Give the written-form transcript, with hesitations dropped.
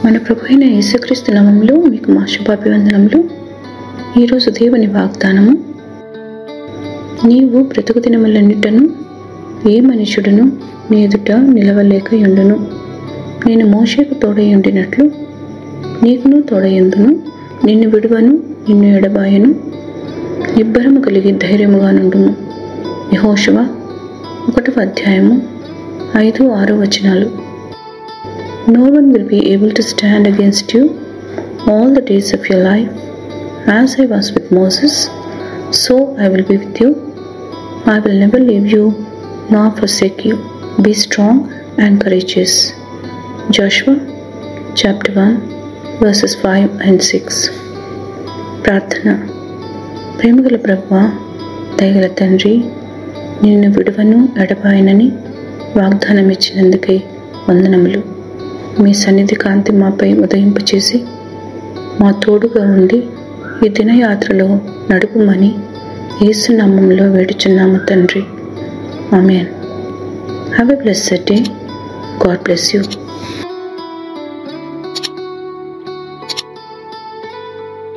మన ప్రభు అయిన యేసుక్రీస్తు నామములో మీకు మా శుభాభివందనములు. ఈరోజు దేవుని వాగ్దానము, నీవు బ్రతుకు దినములన్నిటను ఏ మనుషుడును నీ ఎదుట నిలవలేకయుండును. నేను మోషేకు తోడయుండినట్లు నీకును తోడయుందును. నిన్ను విడువను, నిన్ను ఎడబాయను. నిబ్బరము కలిగి ధైర్యముగా నుండుము. యెహోషువ 1వ అధ్యాయము 5-6 వచనాలు. No one will be able to stand against you all the days of your life. As I was with Moses, so I will be with you. I will never leave you nor forsake you. Be strong and courageous. Joshua chapter 1 verses 5 and 6. ప్రార్థన. ప్రేమగల ప్రభువా, దయగల తండ్రి, నిన్ను విడువను ఎడబాయనని వాగ్దానం ఇచ్చినందుకై వందనములు. మీ సన్నిధి కాంతి మాపై ఉదయింపచేసి మా తోడుగా ఉండి ఈ దినయాత్రలో నడుపుమని యేసు నామములో వేడుచున్నాము తండ్రి. ఆమేన్. Have a blessed day. God bless you.